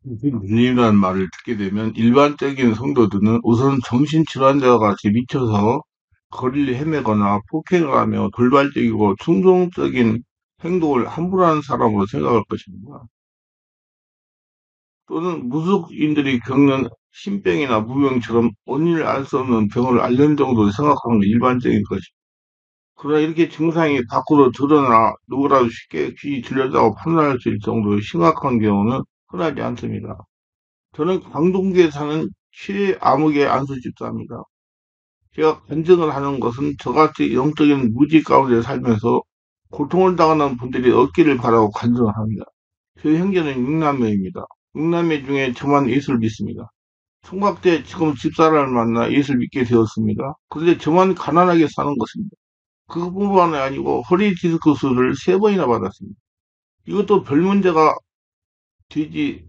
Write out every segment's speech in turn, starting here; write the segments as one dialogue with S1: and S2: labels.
S1: 밀림이라는 말을 듣게 되면 일반적인 성도들은 우선 정신질환자와 같이 미쳐서 거리를 헤매거나 폭행을 하며 돌발적이고 충동적인 행동을 함부로 하는 사람으로 생각할 것입니다. 또는 무속인들이 겪는 신병이나 무병처럼 원인을 알 수 없는 병을 앓는 정도로 생각하는 게 일반적인 것입니다. 그러나 이렇게 증상이 밖으로 드러나 누구라도 쉽게 귀이 들렸다고 판단할 수 있을 정도로 심각한 경우는 흔하지 않습니다. 저는 강동구에 사는 최암흑의 안수 집사입니다. 제가 간증을 하는 것은 저같이 영적인 무지 가운데 살면서 고통을 당하는 분들이 얻기를 바라고 간증을 합니다. 저희 형제는 6남매입니다. 6남매 중에 저만 예수를 믿습니다. 총각 때 지금 집사람을 만나 예수를 믿게 되었습니다. 그런데 저만 가난하게 사는 것입니다. 그것뿐만 아니고 허리 디스크스를 3번이나 받았습니다. 이것도 별 문제가 되지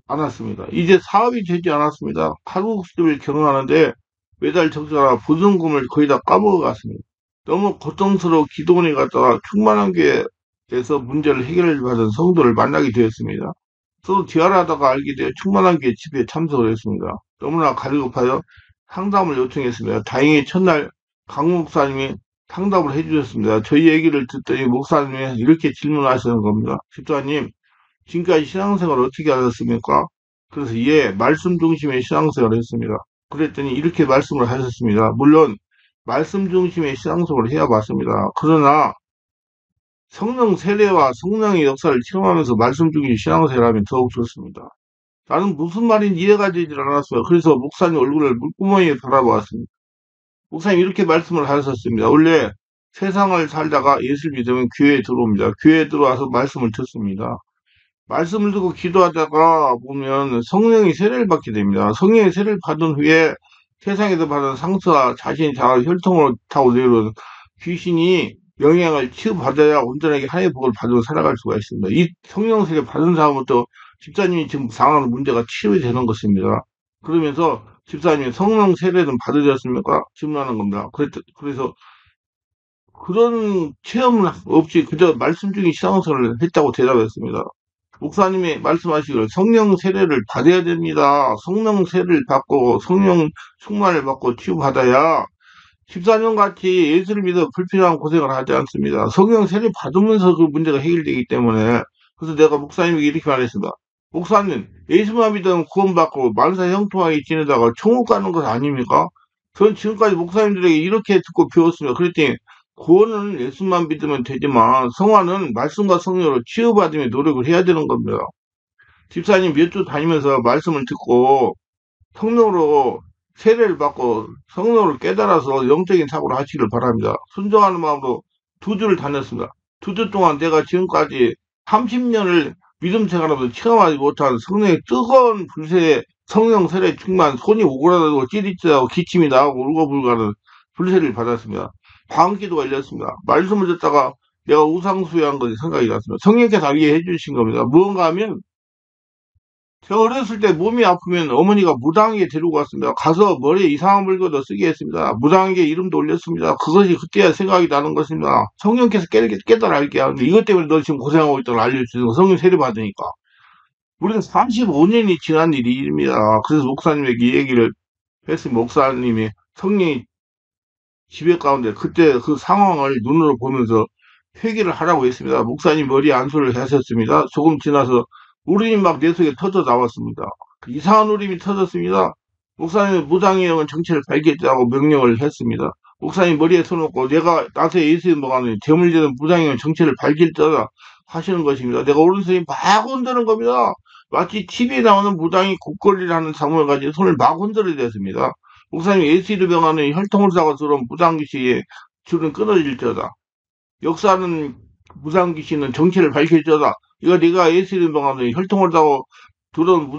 S1: 않았습니다. 이제 사업이 되지 않았습니다. 칼국수집을 경영하는데 매달 적자라 보증금을 거의 다 까먹어갔습니다. 너무 고통스러워 기도원에 갔다가 충만한 교회에서 문제를 해결받은 성도를 만나게 되었습니다. 서로 대화를 하다가 알게 되어 충만한 교회 집회에 참석을 했습니다. 너무나 갈급하여 상담을 요청했습니다. 다행히 첫날 강 목사님이 상담을 해주셨습니다. 저희 얘기를 듣더니 목사님이 이렇게 질문하시는 겁니다. 집사님, 지금까지 신앙생활을 어떻게 하셨습니까? 그래서 예, 말씀 중심의 신앙생활을 했습니다. 그랬더니 이렇게 말씀을 하셨습니다. 물론 말씀 중심의 신앙생활을 해야 맞습니다. 그러나 성령 세례와 성령의 역사를 체험하면서 말씀 중심의 신앙생활을 하면 더욱 좋습니다. 나는 무슨 말인지 이해가 되질 않았어요. 그래서 목사님 얼굴을 물구멍이에 바라보았습니다. 목사님 이렇게 말씀을 하셨습니다. 원래 세상을 살다가 예수를 믿으면 교회에 들어옵니다. 교회에 들어와서 말씀을 듣습니다. 말씀을 듣고 기도하다가 보면 성령이 세례를 받게 됩니다. 성령의 세례를 받은 후에 세상에서 받은 상처와 자신이 자아 혈통으로 타고 내려온 귀신이 영향을 치유받아야 온전하게 하나님의 복을 받으며 살아갈 수가 있습니다. 이 성령 세례 받은 사람부터 집사님이 지금 당하는 문제가 치유되는 것입니다. 그러면서 집사님이 성령 세례는 받으셨습니까? 질문하는 겁니다. 그래서 그런 체험은 없이 그저 말씀 중에 신앙생활을 했다고 대답했습니다. 목사님이 말씀하시기를 성령 세례를 받아야 됩니다. 성령 세례를 받고 성령 충만을 받고 치유받아야 14년 같이 예수를 믿어 불필요한 고생을 하지 않습니다. 성령 세례 받으면서 그 문제가 해결되기 때문에 그래서 내가 목사님에게 이렇게 말했습니다. 목사님, 예수만 믿으면 구원받고 만사 형통하게 지내다가 천국 가는 것 아닙니까? 전 지금까지 목사님들에게 이렇게 듣고 배웠습니다. 그랬더니 구원은 예수만 믿으면 되지만 성화는 말씀과 성령으로 치유받으며 노력을 해야 되는 겁니다. 집사님 몇 주 다니면서 말씀을 듣고 성령으로 세례를 받고 성령을 깨달아서 영적인 사고를 하시기를 바랍니다. 순종하는 마음으로 2주를 다녔습니다. 2주 동안 내가 지금까지 30년을 믿음 생활하면서 체험하지 못한 성령의 뜨거운 불새에 성령 세례 충만 손이 오그라들고 찌릿찌릿하고 기침이 나오고 울고불고하는 불새를 받았습니다. 방기도가 열렸습니다. 말씀을 듣다가 내가 우상수여한 것이 생각이 났습니다. 성령께서 알게 해주신 겁니다. 무언가 하면 제가 어렸을 때 몸이 아프면 어머니가 무당에게 데리고 갔습니다. 가서 머리에 이상한 물건도 쓰게 했습니다. 무당에게 이름도 올렸습니다. 그것이 그때야 생각이 나는 것입니다. 성령께서 깨달아 알게 하는데 이것 때문에 너 지금 고생하고 있다고 알려주시는 거 성령 세례 받으니까. 우리는 35년이 지난 일입니다. 그래서 목사님에게 이 얘기를 했으면 목사님이 성령이 집회 가운데 그때 그 상황을 눈으로 보면서 회개를 하라고 했습니다. 목사님 머리에 안수를 하셨습니다. 조금 지나서 울음이 막 내 속에 터져 나왔습니다. 그 이상한 울음이 터졌습니다. 목사님은 무당의 영은 정체를 발견했다고 명령을 했습니다. 목사님 머리에 서놓고 내가 나한테 예수님 뭐가는 재물제는 무당의 영은 정체를 발견했다 하시는 것입니다. 내가 오른손이 막 흔드는 겁니다. 마치 TV에 나오는 무당이 곡거리를 하는 상황을 가지고 손을 막 흔들어야 됐습니다. 목사님 예수 이름으로 하는 혈통을 사고 들어온 무당귀신의 줄은 끊어질지어다. 역사는 무당귀신은 정체를 밝힐지어다. 이거 네가 예수 이름으로 하는 혈통을 사고 들어온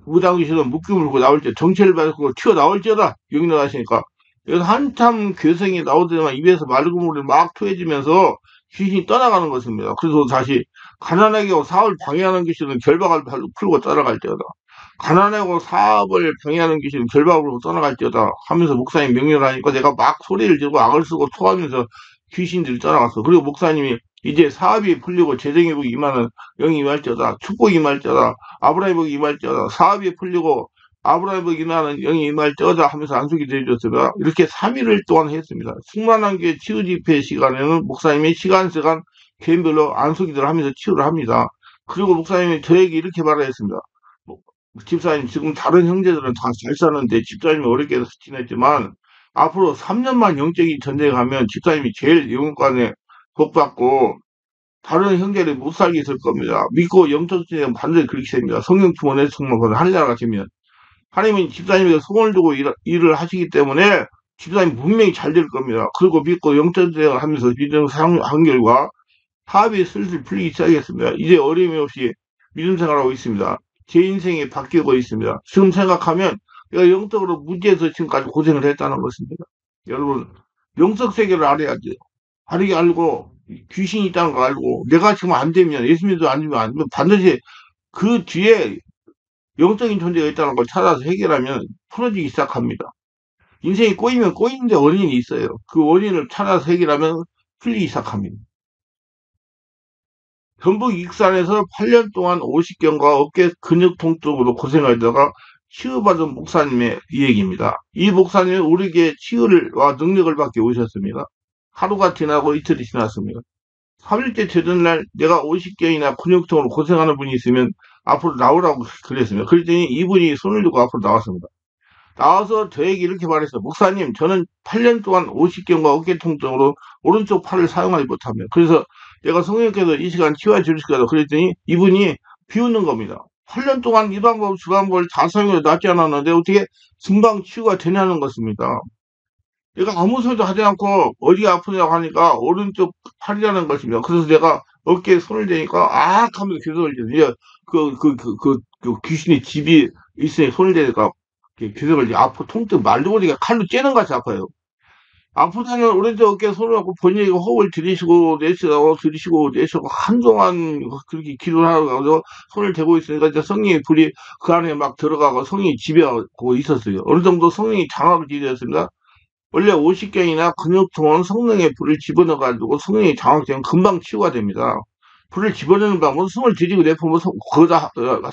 S1: 무당귀신은 묶임을 풀고 나올 때 정체를 밝히고 튀어나올지어다. 영리를 하시니까 여기서 한참 괴성이 나오더니만 입에서 맑은 물이 막 토해지면서 귀신이 떠나가는 것입니다. 그래서 다시 가난하게 하고 사업을 방해하는 귀신은 결박을 풀고 떠나갈지어다. 가난하고 사업을 방해하는 귀신은 결박으로 떠나갈지어다 하면서 목사님 명령을 하니까 내가 막 소리를 지르고 악을 쓰고 토하면서 귀신들이 떠나갔어. 그리고 목사님이 이제 사업이 풀리고 재정회복이 임하는 영이 임할지어다. 축복이 임할지어다. 아브라함의 복이 임할지어다. 사업이 풀리고 아브라함의 복이 임하는 영이 임할지어다 하면서 안수기 드려줬습니다. 이렇게 3일을 동안 했습니다. 승만한 게 치유 집회 시간에는 목사님이 시간 개인별로 안수기도를 하면서 치유를 합니다. 그리고 목사님이 저에게 이렇게 말했습니다. 뭐, 집사님 지금 다른 형제들은 다 잘 사는데 집사님이 어렵게 지냈지만 앞으로 3년만 영적인 전쟁에 가면 집사님이 제일 영권에 복받고 다른 형제들이 못 살게 있을 겁니다. 믿고 영적 전쟁은 반드시 그렇게 됩니다. 성령 충만해서 정말 하늘나라가 되면 하나님은 집사님에게 소원을 두고 일을 하시기 때문에 집사님 분명히 잘 될 겁니다. 그리고 믿고 영적 전쟁을 하면서 믿음 한결과 합이 슬슬 풀리기 시작했습니다. 이제 어려움이 없이 믿음 생활하고 있습니다. 제 인생이 바뀌고 있습니다. 지금 생각하면 내가 영적으로 무지해서 지금까지 고생을 했다는 것입니다. 여러분, 영적 세계를 알아야죠. 알게 알고 귀신이 있다는 거 알고 내가 지금 안 되면 예수님도 안 되면 반드시 그 뒤에 영적인 존재가 있다는 걸 찾아서 해결하면 풀어지기 시작합니다. 인생이 꼬이면 꼬이는데 원인이 있어요. 그 원인을 찾아서 해결하면 풀리기 시작합니다. 전북 익산에서 8년 동안 오십견과 어깨 근육 통증으로 고생하다가 치유받은 목사님의 이야기입니다. 이 목사님은 우리에게 치유와 능력을 받게 오셨습니다. 하루가 지나고 이틀이 지났습니다. 3일째 되던 날 내가 오십견이나 근육통으로 고생하는 분이 있으면 앞으로 나오라고 그랬습니다. 그랬더니 이분이 손을 들고 앞으로 나왔습니다. 나와서 저에게 이렇게 말했어요. 목사님, 저는 8년 동안 오십견과 어깨 통증으로 오른쪽 팔을 사용하지 못합니다. 그래서 내가 성령께서 이 시간 치유해 주실 거다 그랬더니 이분이 비웃는 겁니다. 8년 동안 이 방법, 저 방법을 다 사용해도 낫지 않았는데 어떻게 금방 치유가 되냐는 것입니다. 내가 아무 소리도 하지 않고 어디가 아프냐고 하니까 오른쪽 팔이라는 것입니다. 그래서 내가 어깨에 손을 대니까 하면서 계속 걸리죠. 이제 귀신의 집이 있으니 손을 대니까 계속 걸리죠. 아프 통증 말도 못하게 칼로 째는 것 같이 아파요. 아프다는 오른쪽 어깨에 손을 얹고 본인이 호흡을 들이쉬고 내쉬고 한동안 그렇게 기도를 하고 손을 대고 있으니까 이제 성령의 불이 그 안에 막 들어가고 성령이 지배하고 있었어요. 어느 정도 성령이 장악을 지배했습니다. 원래 오십견이나 근육통은 성령의 불을 집어넣어가지고 성령이 장악되면 금방 치유가 됩니다. 불을 집어넣는 방법은 숨을 들이고 내뿜으면 거기다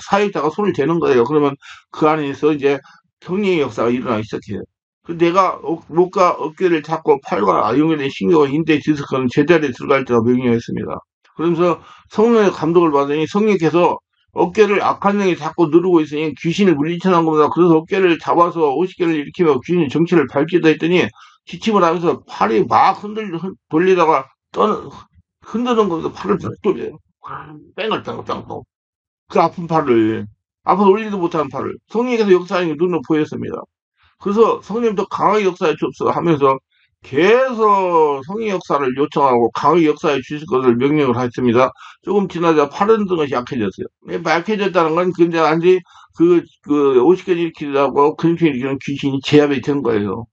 S1: 사이에다가 손을 대는 거예요. 그러면 그 안에서 이제 성령의 역사가 일어나기 시작해요. 내가 목과 어깨를 잡고 팔과 연결된 신경과 인대 지스크는 제자리에 들어갈 때가 명령했습니다. 그러면서 성령의 감독을 받으니 성령께서 어깨를 악한 영이 자꾸 누르고 있으니 귀신을 물리쳐난 겁니다. 그래서 어깨를 잡아서 50개를 일으키며 귀신의 정체를 밝히다 했더니 기침을 하면서 팔이 막 돌리다가 흔드는 겁니다. 팔을 쫙 돌려요. 뺑을 뺑뺑 그 아픈 팔을 앞으로 올리지도 못하는 팔을 성령께서 역사하는 게 눈으로 보였습니다. 그래서 성령님 더 강하게 역사해 주옵소서 하면서 계속 성의 역사를 요청하고 강하게 역사해 주실 것을 명령을 했습니다. 조금 지나자 팔은 등은 약해졌어요. 약해졌다는 건 근데 완전히 그 50개 일으키려고 근육통 일으키는 귀신이 제압이 된 거예요.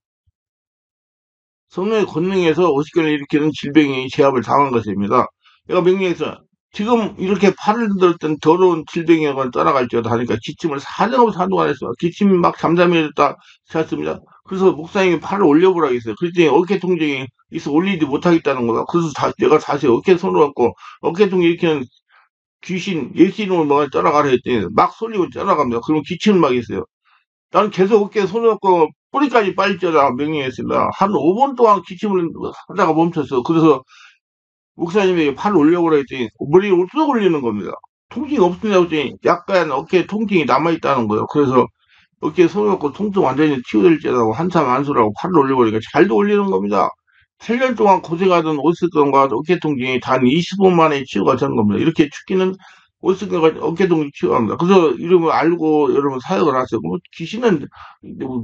S1: 성령의 권능에서 50개를 일으키는 질병이 제압을 당한 것입니다. 내가 명령해서 지금 이렇게 팔을 흔들었던 더러운 질병이건 떠나갈지어다 하니까 기침을 사정없이 한동안 했어요. 기침이 막 잠잠해졌다 하셨습니다. 그래서 목사님이 팔을 올려보라고 했어요. 그랬더니 어깨 통증이 있어 올리지 못하겠다는 거다. 그래서 내가 다시 어깨 손을 얹고 어깨 통증 일으키는 귀신 예수 이름을 뭐 떠나가라 했더니 막 솔리고 떠나갑니다. 그러면 기침을 막 했어요. 나는 계속 어깨에 손을 얹고 뿌리까지 빨리져라 명령했습니다. 한 5분 동안 기침을 하다가 멈췄어요. 그래서 목사님에게 팔을 올려보라 했더니 머리에 뚝 올리는 겁니다. 통증이 없으냐고 했더니 약간 어깨에 통증이 남아있다는 거예요. 그래서 어깨에 손을 얹고 통증 완전히 치유될지라고 한참 안수라고 팔을 올려보니까 잘도 올리는 겁니다. 8년 동안 고생하던 오스건과 어깨 통증이 단 20분 만에 치유가 된 겁니다. 이렇게 죽기는 오스건과 어깨 통증이 치유합니다. 그래서 이런 걸 알고 여러분 사역을 하세요. 뭐 귀신은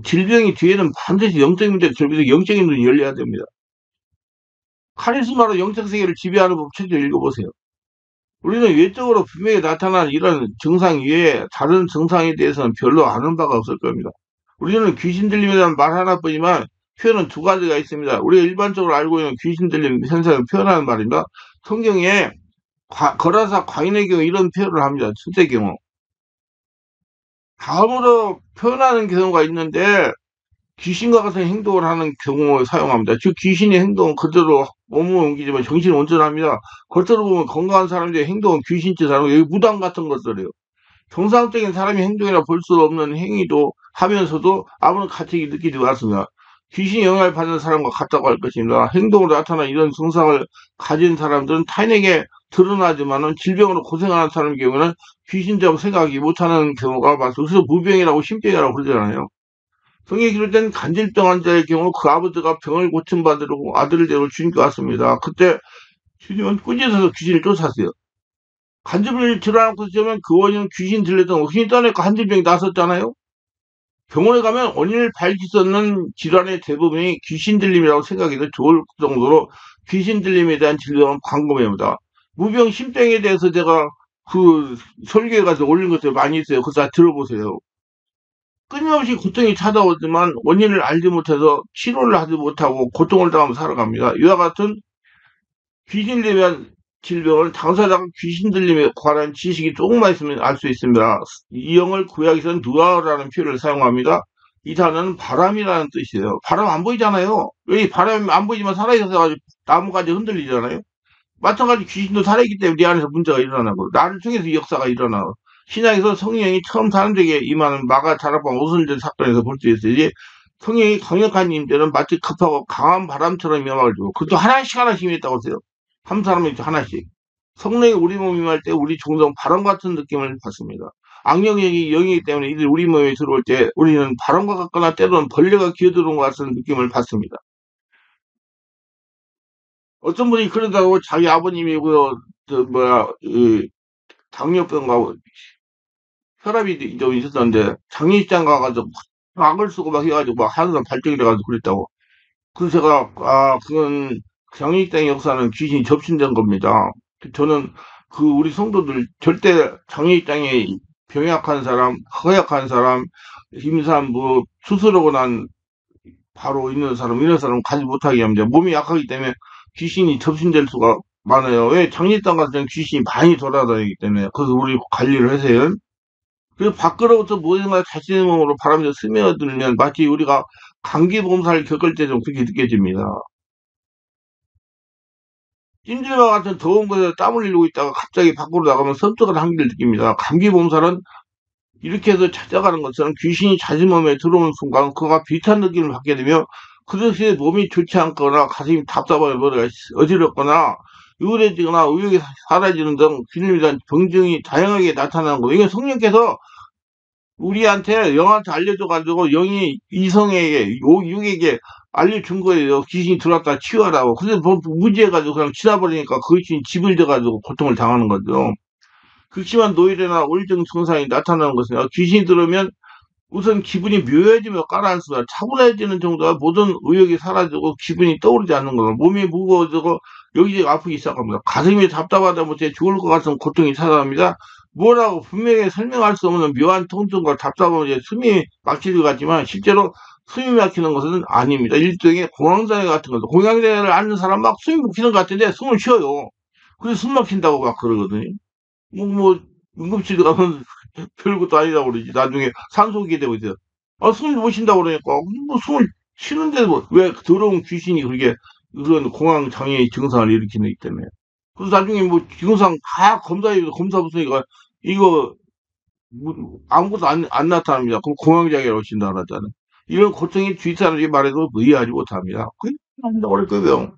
S1: 질병이 뒤에는 반드시 영적인 문제, 영적인 눈이 열려야 됩니다. 카리스마로 영적 세계를 지배하는 법 책을 읽어보세요. 우리는 외적으로 분명히 나타난 이런 증상 외에 다른 증상에 대해서는 별로 아는 바가 없을 겁니다. 우리는 귀신 들림이라는 말 하나뿐이지만 표현은 두 가지가 있습니다. 우리가 일반적으로 알고 있는 귀신 들림 현상을 표현하는 말입니다. 성경에 거라사 과인의 경우 이런 표현을 합니다. 첫째 경우. 다음으로 표현하는 경우가 있는데 귀신과 같은 행동을 하는 경우에 사용합니다. 즉 귀신의 행동은 그대로 몸을 옮기지만 정신은 온전합니다. 겉으로 보면 건강한 사람들의 행동은 귀신짓 하고 여기 무당 같은 것들이에요. 정상적인 사람의 행동이라 볼 수 없는 행위도 하면서도 아무런 가책이 느끼지 않습니다. 귀신의 영향을 받는 사람과 같다고 할 것입니다. 행동으로 나타난 이런 증상을 가진 사람들은 타인에게 드러나지만은 질병으로 고생하는 사람의 경우는 귀신처럼 생각하기 못하는 경우가 많습니다. 그래서 무병이라고 신병이라고 그러잖아요. 성경에 기록된 간질병 환자의 경우 그 아버지가 병을 고침받으려고 아들을 데리고 주님께 왔습니다. 그때 주님은 꾸짖어서 귀신을 쫓았어요. 간질병을 들어안고 있으면 그 원인은 귀신 들렸던 귀신 떠내고 간질병이 났었잖아요. 병원에 가면 원인을 밝힐 수 없는 질환의 대부분이 귀신 들림이라고 생각해도 좋을 정도로 귀신 들림에 대한 진료는 광범위합니다. 무병 신병에 대해서 제가 그 설교에 가서 올린 것들 많이 있어요. 그거 다 들어보세요. 끊임없이 고통이 찾아오지만 원인을 알지 못해서 치료를 하지 못하고 고통을 당하며 살아갑니다. 이와 같은 귀신 들림의 질병은 당사자가 귀신 들림에 관한 지식이 조금만 있으면 알 수 있습니다. 이 영을 구약에서는 누아라는 표현을 사용합니다. 이 단어는 바람이라는 뜻이에요. 바람 안 보이잖아요. 왜 바람이 안 보이지만 살아있어서 나무까지 흔들리잖아요. 마찬가지 귀신도 살아있기 때문에 네 안에서 문제가 일어나고 나를 통해서 이 역사가 일어나고 신약에서 성령이 처음 사람들에게 임하는 마가 다락방 오순절 사건에서 볼 수 있어요. 이제 성령이 강력한 임자는 마치 급하고 강한 바람처럼 임하가지고 그것도 하나씩 하나씩 임했다고 하세요. 한 사람이 하나씩. 성령이 우리 몸에 임할 때 우리 종종 바람 같은 느낌을 받습니다. 악령이 영이기 때문에 이들 우리 몸에 들어올 때 우리는 바람과 같거나 때로는 벌레가 기어들어온 것 같은 느낌을 받습니다. 어떤 분이 그런다고 자기 아버님이 당뇨병과 혈압이 좀 있었는데 장례식장 가가지고 막 악을 쓰고 막 해가지고 막 하는 사람 발정이 돼가지고 그랬다고. 그래서 제가 그건 장례식장 역사는 귀신이 접신된 겁니다. 저는 그 우리 성도들 절대 장례식장에 병약한 사람, 허약한 사람, 임산부, 수술하고 난 바로 있는 사람, 이런 사람 가지 못하게 합니다. 몸이 약하기 때문에 귀신이 접신될 수가 많아요. 왜 장례식장 가서 귀신이 많이 돌아다니기 때문에. 그래서 우리 관리를 하세요. 그리고 밖으로부터 무엇인가 자신의 몸으로 바람이 스며들면 마치 우리가 감기 몸살을 겪을 때 좀 그렇게 느껴집니다. 찜질방 같은 더운 곳에서 땀을 흘리고 있다가 갑자기 밖으로 나가면 섭섭한 한기를 느낍니다. 감기 몸살은 이렇게 해서 찾아가는 것처럼 귀신이 자신 몸에 들어오는 순간 그가 비슷한 느낌을 받게 되며 그 즉시 몸이 좋지 않거나 가슴이 답답하게 머리가 어지럽거나 우울해지거나 의욕이 사라지는 등 귀신에 대한 병증이 다양하게 나타나는 거예요. 이게 성령께서 우리한테 영한테 알려줘가지고 영이 이성에게 육에게 알려준 거예요. 귀신이 들어왔다 치워라고. 근데 뭐 무지해가지고 그냥 지나버리니까 그 귀신이 집을 돼가지고 고통을 당하는 거죠. 극심한 노이레나 우울증 증상이 나타나는 것은 귀신이 들어오면 우선 기분이 묘해지며 가라앉습니다. 차분해지는 정도가 모든 의욕이 사라지고 기분이 떠오르지 않는 거예요. 몸이 무거워지고 여기저기 아프기 시작합니다. 가슴이 답답하다 못해 죽을 것 같은 고통이 찾아옵니다. 뭐라고 분명히 설명할 수 없는 묘한 통증과 답답함은 숨이 막힐 것 같지만 실제로 숨이 막히는 것은 아닙니다. 일종의 공황장애 같은 거죠. 공황장애를 앓는 사람 막 숨이 막히는 것 같은데 숨을 쉬어요. 그래서 숨 막힌다고 막 그러거든요. 뭐, 응급실 가면 별것도 아니라고 그러지. 나중에 산소기계 되고 있어요. 숨을 못 쉰다고 그러니까, 뭐 숨을 쉬는데 뭐, 왜 더러운 귀신이 그렇게 그런 공황장애 증상을 일으키는 기 때문에. 그래서 나중에 뭐 증상 다 검사해서 검사 붙으니까 이거 뭐 아무것도 안 나타납니다. 그럼 공황장애라고 진단을 하잖아요. 이런 고통이 주위 사람들이 말해도 이해하지 못합니다. 그게 한다고 그럴 거예요.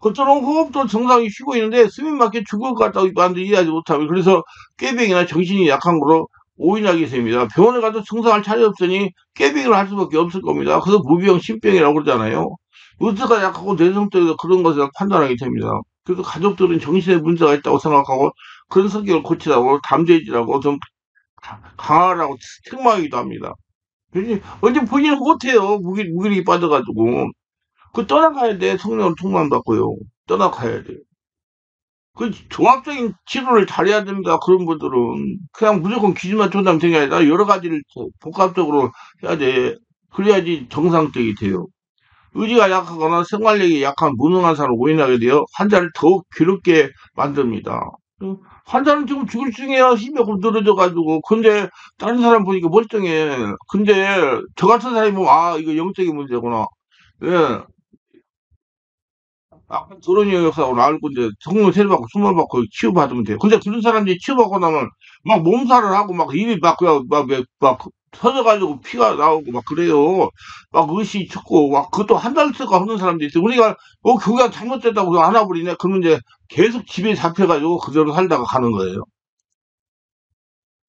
S1: 그처럼 호흡도 정상이 쉬고 있는데 숨이 막혀 죽을 것 같다고 사람들이 이해하지 못하면 그래서 꾀병이나 정신이 약한 거로 오인하게 됩니다. 병원에 가도 증상을 차려 없으니 꾀병을 할 수밖에 없을 겁니다. 그래서 무병, 신병이라고 그러잖아요. 의사가 약하고 내성적이서 그런 것을 판단하게 됩니다. 그래서 가족들은 정신에 문제가 있다고 생각하고 그런 성격을 고치라고 담대해지라고 좀 강하라고 책망하기도 합니다. 언제 본인은 못해요. 무기력이 빠져가지고. 그 떠나가야 돼. 성령을 충만받고요. 떠나가야 돼. 그 종합적인 치료를 잘해야 됩니다. 그런 분들은 그냥 무조건 기준만 쫓으면 되는 게 아니라 여러 가지를 복합적으로 해야 돼. 그래야지 정상적이 돼요. 의지가 약하거나 생활력이 약한 무능한 사람을 오인하게 되어 환자를 더욱 괴롭게 만듭니다. 환자는 지금 죽을 중이야. 힘이 없고 늘어져가지고. 근데 다른 사람 보니까 멀쩡해. 근데 저 같은 사람이 보면 아 이거 영적인 문제구나. 예. 아까 도로니 역사하고 알고 이제 성령 세례받고 수물 받고 치유받으면 돼요. 근데 그런 사람들이 치유받고 나면 막 몸살을 하고 막 입이 막 그냥 막 터져가지고 피가 나오고 막 그래요. 막 의식이 쳤고 막 그것도 한 달 쓰고 하는 사람들이 있어요. 우리가 교회가 잘못됐다고 안아버리네. 그러면 이제 계속 집에 잡혀가지고 그대로 살다가 가는 거예요.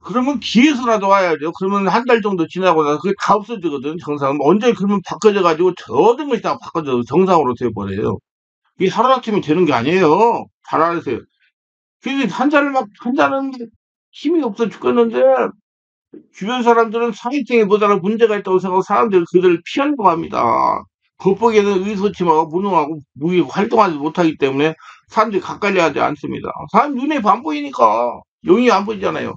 S1: 그러면 기회서라도 와야죠. 그러면 한 달 정도 지나고 나서 그게 다 없어지거든, 정상. 언제 그러면 바꿔져가지고 모든 것이 다 바꿔져 정상으로 돼버려요. 이게 하루아침에 되는 게 아니에요. 잘 알으세요. 그래서 환자는 힘이 없어 죽겠는데, 주변 사람들은 사회성에 문제가 있다고 생각하고 사람들이 그들을 피하려고 합니다. 겉보기에는 의소침하고 무능하고 무기 활동하지 못하기 때문에 사람들이 가까이 하지 않습니다. 사람 눈에 안 보이니까 영이 안 보이잖아요.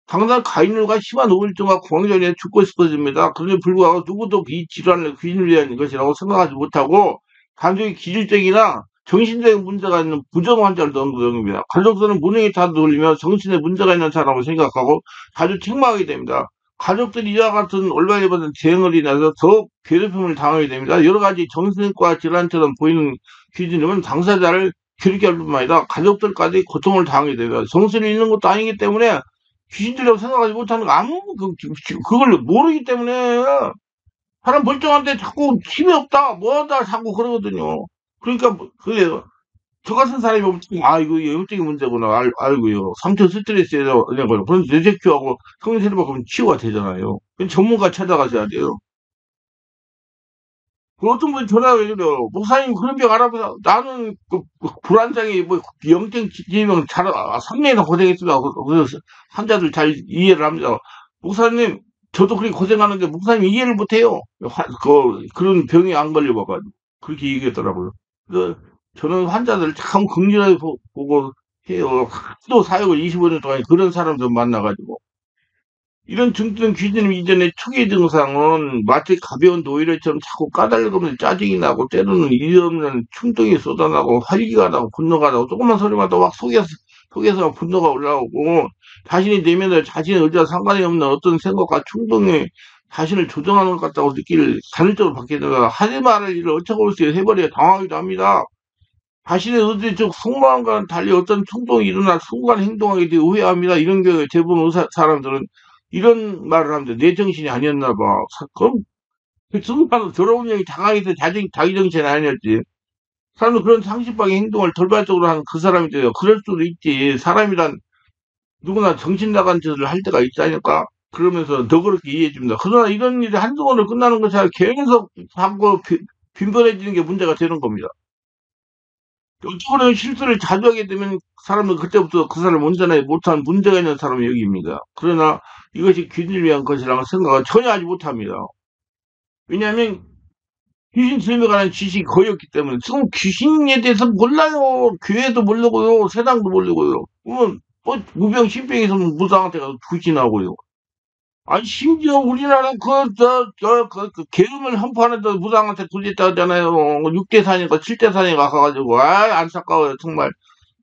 S1: 당장 가인율과 심한 우울증과 공황장애 죽고 싶어집니다. 그런데 불구하고 누구도 이 질환을 귀인을 위한 것이라고 생각하지 못하고 단순히 기질적이나 정신적인 문제가 있는 부정 환자를 넣은 것입니다. 가족들은 무능히 다돌리며 정신에 문제가 있는 사람을 생각하고 자주 책망하게 됩니다. 가족들이 이와 같은 올바르게 받은 대응을 인해서 더욱 괴롭힘을 당하게 됩니다. 여러 가지 정신과 질환처럼 보이는 기준이면 당사자를 괴롭게 할 뿐만 아니라 가족들까지 고통을 당하게 됩니다. 정신을 잃는 것도 아니기 때문에 귀신들이라고 생각하지 못하는 거 그걸 모르기 때문에 사람 멀쩡한데 자꾸 힘이 없다 뭐하다 자꾸 그러거든요. 그러니까 그래요. 저 같은 사람이 보면 아 이거 영적인 문제구나 알고요. 상처 스트레스에서 그런 거요. 그런 뇌세큐하고 성인세례 받으면 치유가 되잖아요. 전문가 찾아가셔야 돼요. 그 어떤 분이 전화가 왜 그래요? 목사님 그런 병 알아보자. 나는 불안장애 뭐 영적 질병 잘 아, 3년이나 고생했습니다. 그래서 환자들 잘 이해를 합니다. 목사님 저도 그렇게 고생하는데 목사님 이해를 못해요. 그런 병이 안 걸려봐가지고 그렇게 얘기했더라고요. 그래서 저는 환자들 참 긍정하게 보고 해요. 또 사역을 25년 동안 그런 사람들 만나가지고 이런 증상 귀신님 이전에 초기 증상은 마치 가벼운 노이로처럼 자꾸 까닭없는 짜증이 나고 때로는 이유 없는 충동이 쏟아나고 활기가 나고 분노가 나고 조금만 소리만 더 막 속에서 분노가 올라오고 자신이 내면에 자신의 의지와 상관이 없는 어떤 생각과 충동이 자신을 조정하는 것 같다고 느낄 간헐적으로 받게 되다가 하지 말을 일을 어처구니없이 해버려 당하기도 합니다. 자신의 의지적 속마음과는 달리 어떤 충동이 일어나 순간 행동하게 되어 후회합니다. 이런 경우에 대부분 사람들은 이런 말을 합니다. 내 정신이 아니었나 봐. 그럼 그 순간 더러운 영이 당하게 돼 자기 정신이 아니었지. 사람은 그런 상식적인 행동을 돌발적으로 하는 그 사람이 돼요. 그럴 수도 있지. 사람이란 누구나 정신 나간 짓을 할 때가 있다니까. 그러면서 더 그렇게 이해해 줍니다. 그러나 이런 일이 한두 번으로 끝나는 것이 아니라 계속 자꾸 빈번해지는 게 문제가 되는 겁니다. 이쪽으로 실수를 자주 하게 되면 사람은 그때부터 그 사람을 온전하게 못한 문제가 있는 사람이 여기입니다. 그러나 이것이 귀신을 위한 것이라는 생각은 전혀 하지 못합니다. 왜냐하면 귀신 설명에 관한 지식이 거의 없기 때문에 지금 귀신에 대해서 몰라요. 교회도 모르고요. 세상도 모르고요. 그러면 뭐 무병신병이 있으면 무당한테 가서 귀신하고요. 아니 심지어 우리나라 계엄을 한포하는데 무당한테 굴렸다 하잖아요. 6대4니까 7대4니까 가가지고 아 안타까워요 정말.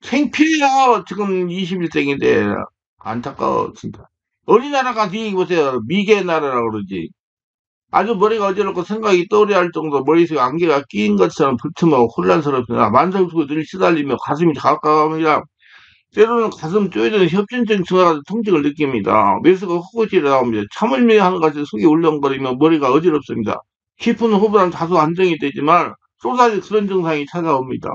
S1: 생피해요. 지금 21세기인데 안타까워 진짜. 어린 나라가 뒤에 보세요. 미개의 나라라고 그러지. 아주 머리가 어지럽고 생각이 떠오르야 할 정도 머릿속에 안개가 끼인 것처럼 불틈하고 혼란스럽습니다. 만성수고 늘 시달리며 가슴이 가까워합니다. 때로는 가슴 쪼여드는 협진증 증후가 통증을 느낍니다. 메스가 호흡이 나옵니다. 참을미 하는 것이 속이 울렁거리며 머리가 어지럽습니다. 깊은 호흡은 다소 안정이 되지만 쏟아진 그런 증상이 찾아옵니다.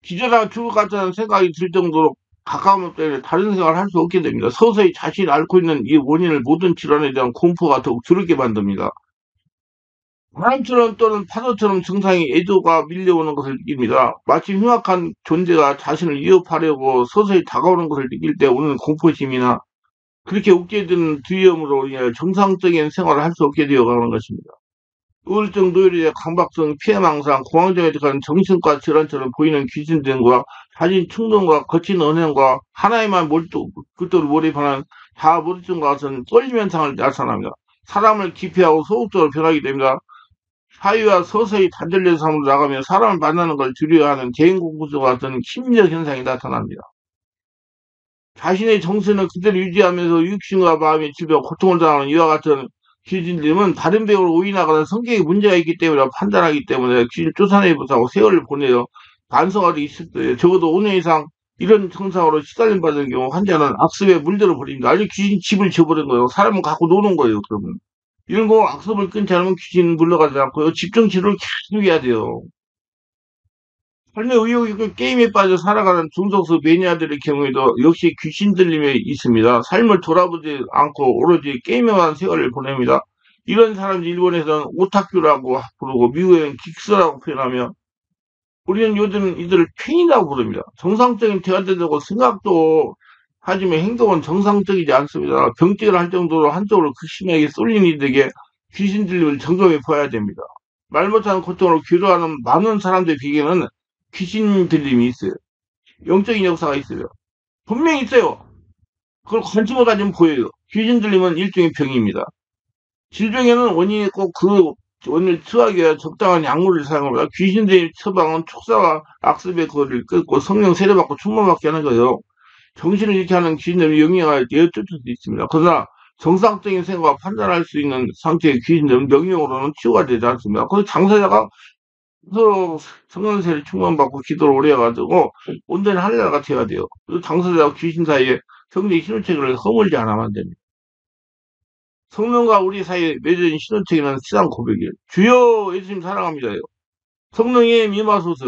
S1: 기절하고 죽을 것 같다는 생각이 들 정도로 가까움 때문에 다른 생각을 할 수 없게 됩니다. 서서히 자신이 앓고 있는 이 원인을 모든 질환에 대한 공포가 더욱 두렵게 만듭니다. 바람처럼 또는 파도처럼 증상이 애도가 밀려오는 것을 느낍니다. 마치 흉악한 존재가 자신을 위협하려고 서서히 다가오는 것을 느낄 때 오는 공포심이나 그렇게 옥죄든 두려움으로 인해 정상적인 생활을 할 수 없게 되어가는 것입니다. 우울증, 노이로제, 강박증, 피해망상, 공황장애 등한 정신과 질환처럼 보이는 귀신 등과 자진 충동과 거친 언행과 하나에만 그토록 몰입하는 자아몰입증과 같은 떨림 현상을 나타납니다. 사람을 기피하고 소극적으로 변하게 됩니다. 사위와 서서히 단절된 삶으로 나가며 사람을 만나는 걸 두려워하는 대인공구조 같은 심리적 현상이 나타납니다. 자신의 정신을 그대로 유지하면서 육신과 마음의 질병, 고통을 당하는 이와 같은 귀신들은 다른 배우로 오인하거나 성격에 문제가 있기 때문에 판단하기 때문에 귀신 쫓아내지 못하고 세월을 보내요. 반성하기 있을 때 적어도 5년 이상 이런 증상으로 시달림 받는 경우 환자는 악습에 물들어 버립니다. 아니 귀신 집을 지어버린 거예요. 사람은 갖고 노는 거예요. 그러면 이런 거 악습을 끊지 않으면 귀신 물러가지 않고요. 집중 치료를 계속 해야 돼요. 삶의 의욕이 그 게임에 빠져 살아가는 중독수 매니아들의 경우에도 역시 귀신 들림에 있습니다. 삶을 돌아보지 않고 오로지 게임에만 세월을 보냅니다. 이런 사람들 일본에서는 오타큐라고 부르고 미국에는 긱스라고 표현하며 우리는 요즘 이들을 팬이라고 부릅니다. 정상적인 대화되고 생각도 하지만 행동은 정상적이지 않습니다. 병직을 할 정도로 한쪽으로 극심하게 쏠린 이들에게 귀신 들림을 점검해 봐야 됩니다. 말 못하는 고통으로 괴로워하는 많은 사람들의 비결은 귀신 들림이 있어요. 영적인 역사가 있어요. 분명히 있어요. 그걸 관심을 가지면 보여요. 귀신 들림은 일종의 병입니다. 질병에는 원인이 꼭 그 원인을 치유하기 위해 적당한 약물을 사용합니다. 귀신 들림 처방은 축사와 악습의 거리를 끊고 성령 세례받고 충만받게 하는 거예요. 정신을 잃게 하는 귀신 들림의 영향을 내쫓을 수 있습니다. 그러나 정상적인 생각과 판단할 수 있는 상태의 귀신 들림은 명령으로는 치유가 되지 않습니다. 그래서 장사자가 그래서 성령세를 충만받고 기도를 오래 해가지고 온전히 할례가 돼야 돼요. 그리고 당사자와 귀신 사이에 성령의 신호체계를 허물지 않으면 안 됩니다. 성령과 우리 사이에 맺어진 신호체계는 신앙 고백이에요. 주여 예수님 사랑합니다요. 성령의 임하소서.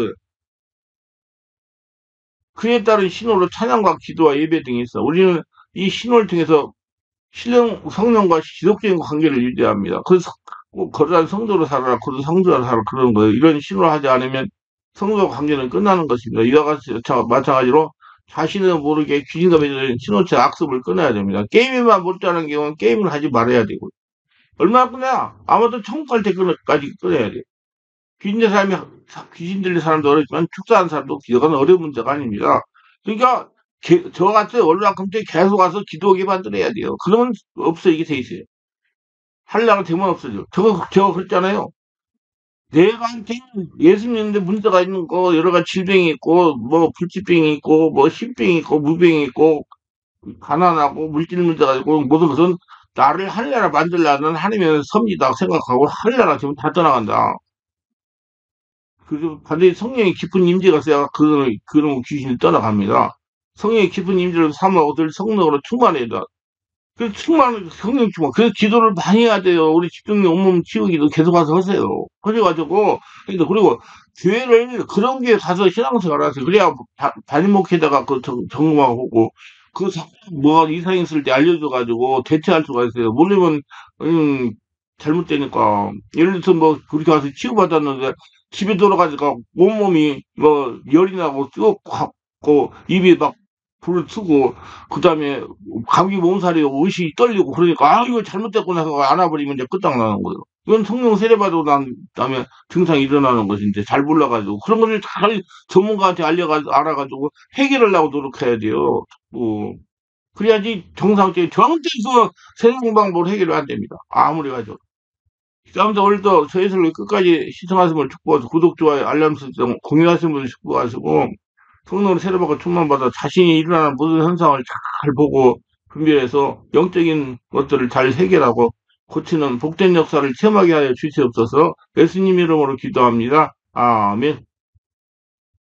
S1: 그에 따른 신호로 찬양과 기도와 예배 등이 있어. 우리는 이 신호를 통해서 성령과 지속적인 관계를 유지합니다. 그래서 꼭 거룩한 성도로 살아라, 거룩한 성도로 살아라 그러는 거예요. 이런 신호를 하지 않으면 성도 관계는 끝나는 것입니다. 이와 같이 마찬가지로 자신은 모르게 귀신과 맺어진 신호체 악습을 끊어야 됩니다. 게임에만 몰두하는 경우는 게임을 하지 말아야 되고 얼마나 끊어야 아마도 천국 갈 때까지 끊어야 돼. 귀신 들린 사람도 어렵지만 축사한 사람도 기도가 어려운 문제가 아닙니다. 그러니까 저같이 월화금토에 계속 와서 기도하게 만들어야 돼요. 그러면 없어지게 돼 있어요. 한량은 되면 없어져. 저거 그랬잖아요. 내가한테 예수 믿는데 문제가 있는 거 여러 가지 질병이 있고 뭐 불치병이 있고 뭐 신병이 있고 무병이 있고 가난하고 물질 문제가 있고 모든 것은 나를 하늘나라 만들라는 하나님의 섭리다 생각하고 하늘나라 지금 다 떠나간다. 그래서 반드시 성령의 깊은 임재가 있어야 그런 귀신이 떠나갑니다. 성령의 깊은 임재를 삼아 들 성령으로 충만해야 돼. 그 성령 충만. 그래서 기도를 많이 해야 돼요. 우리 집중력 온몸 치우기도 계속 와서 하세요. 그래가지고 그리고 교회를 그런 교회 가서 신앙생활 하세요. 그래야 담임 목회자가 그 점검하고 오고 그 뭐 이상 있을 때 알려줘가지고 대처할 수가 있어요. 모르면 음, 잘못되니까 예를 들어서 뭐 그렇게 가서 치유받았는데 집에 돌아가니까 온몸이 뭐 열이 나고 뜨겁고 입이 막 불을 트고 그다음에 감기 몸살이 의식이 떨리고 그러니까 아 이거 잘못됐구나 해서 안아버리면 이제 끝장나는 거예요. 이건 성령 세례받고 난 다음에 증상이 일어나는 것인데 잘 몰라가지고 그런 것을 잘 전문가한테 알아가지고 해결하려고 노력해야 돼요. 뭐 그래야지 정상적인 절대 그 세상 방법으로 해결이 안 됩니다. 아무리 가지고. 아무튼 오늘도 저희 설교 끝까지 시청하시면 축복하고 구독, 좋아요, 알람 설정 공유하시는 분들 축복하시고 성령으로 세례받고 충만받아 자신이 일어나는 모든 현상을 잘 보고 분별해서 영적인 것들을 잘 해결하고 고치는 복된 역사를 체험하게 하여 주시옵소서. 예수님 이름으로 기도합니다. 아멘.